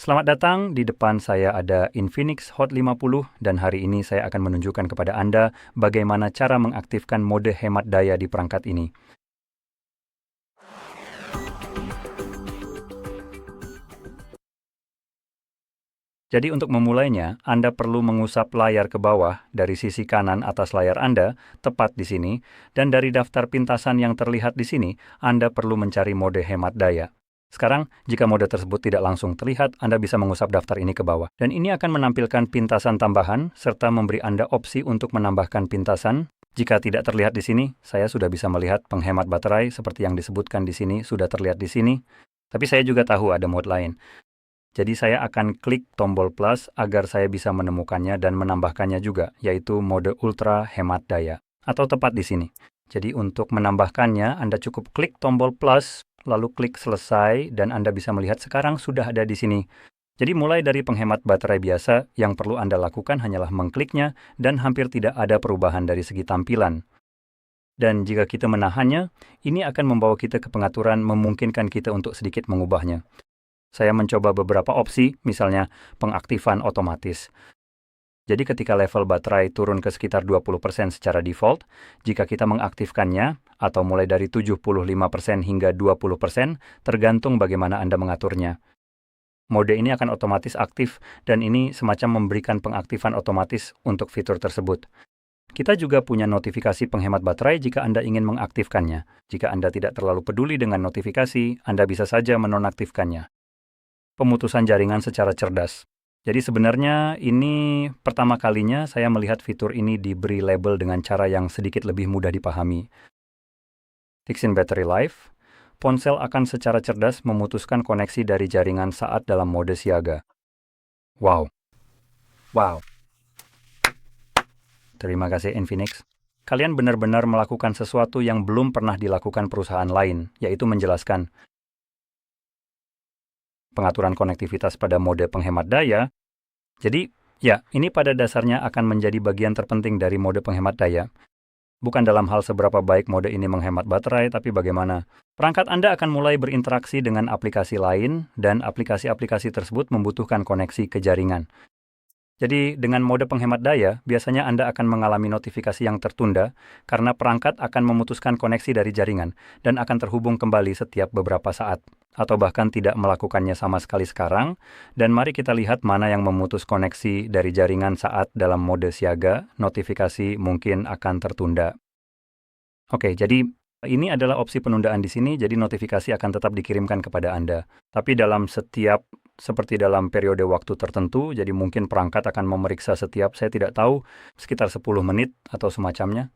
Selamat datang, di depan saya ada Infinix Hot 50 dan hari ini saya akan menunjukkan kepada Anda bagaimana cara mengaktifkan mode hemat daya di perangkat ini. Jadi untuk memulainya, Anda perlu mengusap layar ke bawah dari sisi kanan atas layar Anda, tepat di sini, dan dari daftar pintasan yang terlihat di sini, Anda perlu mencari mode hemat daya. Sekarang, jika mode tersebut tidak langsung terlihat, Anda bisa mengusap daftar ini ke bawah. Dan ini akan menampilkan pintasan tambahan, serta memberi Anda opsi untuk menambahkan pintasan. Jika tidak terlihat di sini, saya sudah bisa melihat penghemat baterai seperti yang disebutkan di sini, sudah terlihat di sini. Tapi saya juga tahu ada mode lain. Jadi saya akan klik tombol plus agar saya bisa menemukannya dan menambahkannya juga, yaitu mode ultra hemat daya, atau tepat di sini. Jadi untuk menambahkannya, Anda cukup klik tombol plus, lalu klik selesai, dan Anda bisa melihat sekarang sudah ada di sini. Jadi mulai dari penghemat baterai biasa, yang perlu Anda lakukan hanyalah mengkliknya, dan hampir tidak ada perubahan dari segi tampilan. Dan jika kita menahannya, ini akan membawa kita ke pengaturan memungkinkan kita untuk sedikit mengubahnya. Saya mencoba beberapa opsi, misalnya pengaktifan otomatis. Jadi ketika level baterai turun ke sekitar 20% secara default, jika kita mengaktifkannya, atau mulai dari 75% hingga 20%, tergantung bagaimana Anda mengaturnya. Mode ini akan otomatis aktif, dan ini semacam memberikan pengaktifan otomatis untuk fitur tersebut. Kita juga punya notifikasi penghemat baterai jika Anda ingin mengaktifkannya. Jika Anda tidak terlalu peduli dengan notifikasi, Anda bisa saja menonaktifkannya. Pemutusan jaringan secara cerdas. Jadi sebenarnya ini pertama kalinya saya melihat fitur ini diberi label dengan cara yang sedikit lebih mudah dipahami. Fixin Battery Life, ponsel akan secara cerdas memutuskan koneksi dari jaringan saat dalam mode siaga. Wow. Terima kasih Infinix. Kalian benar-benar melakukan sesuatu yang belum pernah dilakukan perusahaan lain, yaitu menjelaskan pengaturan konektivitas pada mode penghemat daya. Jadi, ya, ini pada dasarnya akan menjadi bagian terpenting dari mode penghemat daya. Bukan dalam hal seberapa baik mode ini menghemat baterai, tapi bagaimana perangkat Anda akan mulai berinteraksi dengan aplikasi lain, dan aplikasi-aplikasi tersebut membutuhkan koneksi ke jaringan. Jadi, dengan mode penghemat daya, biasanya Anda akan mengalami notifikasi yang tertunda karena perangkat akan memutuskan koneksi dari jaringan dan akan terhubung kembali setiap beberapa saat, atau bahkan tidak melakukannya sama sekali sekarang. Dan mari kita lihat mana yang memutus koneksi dari jaringan saat dalam mode siaga, notifikasi mungkin akan tertunda. Oke, jadi ini adalah opsi penundaan di sini, jadi notifikasi akan tetap dikirimkan kepada Anda. Tapi seperti dalam periode waktu tertentu, jadi mungkin perangkat akan memeriksa setiap, saya tidak tahu, sekitar 10 menit atau semacamnya.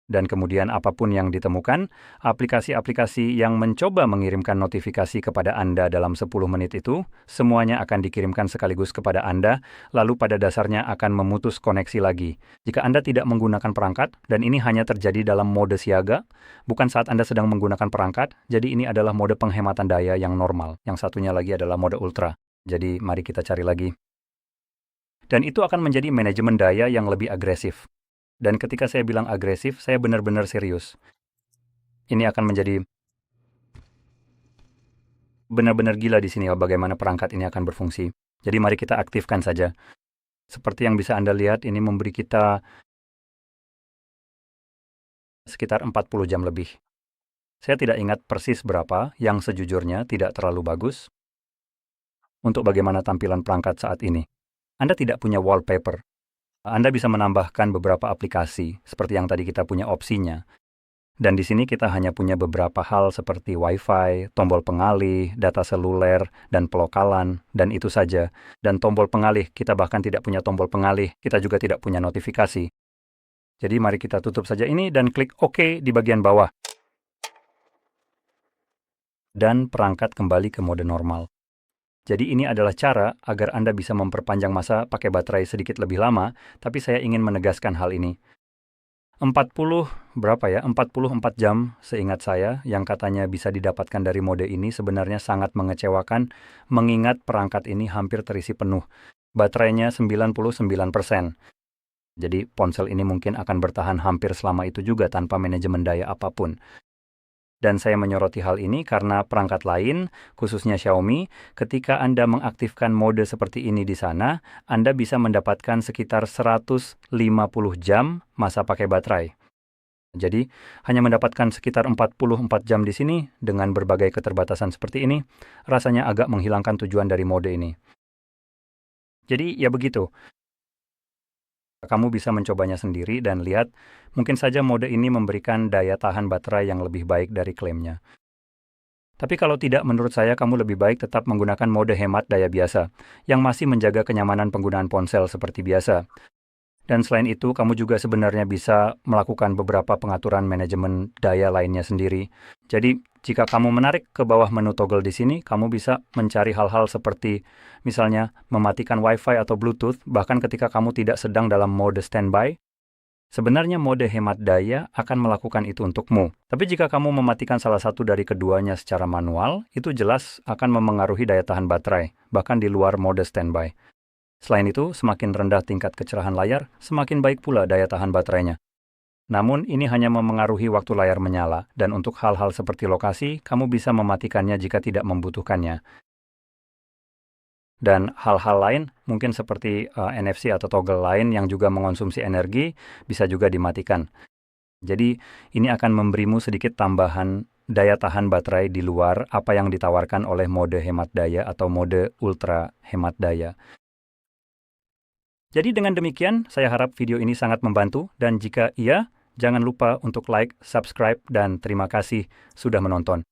Dan kemudian apapun yang ditemukan, aplikasi-aplikasi yang mencoba mengirimkan notifikasi kepada Anda dalam 10 menit itu, semuanya akan dikirimkan sekaligus kepada Anda, lalu pada dasarnya akan memutus koneksi lagi. Jika Anda tidak menggunakan perangkat, dan ini hanya terjadi dalam mode siaga, bukan saat Anda sedang menggunakan perangkat, jadi ini adalah mode penghematan daya yang normal. Yang satunya lagi adalah mode ultra. Jadi mari kita cari lagi. Dan itu akan menjadi manajemen daya yang lebih agresif. Dan ketika saya bilang agresif, saya benar-benar serius. Ini akan menjadi benar-benar gila di sini bagaimana perangkat ini akan berfungsi. Jadi mari kita aktifkan saja. Seperti yang bisa Anda lihat, ini memberi kita sekitar 40 jam lebih. Saya tidak ingat persis berapa, yang sejujurnya tidak terlalu bagus. Untuk bagaimana tampilan perangkat saat ini. Anda tidak punya wallpaper. Anda bisa menambahkan beberapa aplikasi, seperti yang tadi kita punya opsinya. Dan di sini kita hanya punya beberapa hal seperti Wi-Fi, tombol pengalih, data seluler, dan pelokalan, dan itu saja. Dan tombol pengalih, kita bahkan tidak punya tombol pengalih, kita juga tidak punya notifikasi. Jadi mari kita tutup saja ini dan klik OK di bagian bawah. Dan perangkat kembali ke mode normal. Jadi ini adalah cara agar Anda bisa memperpanjang masa pakai baterai sedikit lebih lama, tapi saya ingin menegaskan hal ini. 44 jam seingat saya yang katanya bisa didapatkan dari mode ini sebenarnya sangat mengecewakan mengingat perangkat ini hampir terisi penuh. Baterainya 99%. Jadi ponsel ini mungkin akan bertahan hampir selama itu juga tanpa manajemen daya apapun. Dan saya menyoroti hal ini karena perangkat lain, khususnya Xiaomi, ketika Anda mengaktifkan mode seperti ini di sana, Anda bisa mendapatkan sekitar 150 jam masa pakai baterai. Jadi, hanya mendapatkan sekitar 44 jam di sini dengan berbagai keterbatasan seperti ini, rasanya agak menghilangkan tujuan dari mode ini. Jadi, ya begitu. Kamu bisa mencobanya sendiri dan lihat, mungkin saja mode ini memberikan daya tahan baterai yang lebih baik dari klaimnya. Tapi kalau tidak, menurut saya kamu lebih baik tetap menggunakan mode hemat daya biasa, yang masih menjaga kenyamanan penggunaan ponsel seperti biasa. Dan selain itu, kamu juga sebenarnya bisa melakukan beberapa pengaturan manajemen daya lainnya sendiri. Jadi, jika kamu menarik ke bawah menu toggle di sini, kamu bisa mencari hal-hal seperti misalnya mematikan Wi-Fi atau Bluetooth, bahkan ketika kamu tidak sedang dalam mode standby. Sebenarnya mode hemat daya akan melakukan itu untukmu. Tapi jika kamu mematikan salah satu dari keduanya secara manual, itu jelas akan memengaruhi daya tahan baterai, bahkan di luar mode standby. Selain itu, semakin rendah tingkat kecerahan layar, semakin baik pula daya tahan baterainya. Namun, ini hanya memengaruhi waktu layar menyala, dan untuk hal-hal seperti lokasi, kamu bisa mematikannya jika tidak membutuhkannya. Dan hal-hal lain, mungkin seperti NFC atau toggle lain yang juga mengonsumsi energi, bisa juga dimatikan. Jadi, ini akan memberimu sedikit tambahan daya tahan baterai di luar apa yang ditawarkan oleh mode hemat daya atau mode ultra hemat daya. Jadi dengan demikian, saya harap video ini sangat membantu, dan jika iya, jangan lupa untuk like, subscribe, dan terima kasih sudah menonton.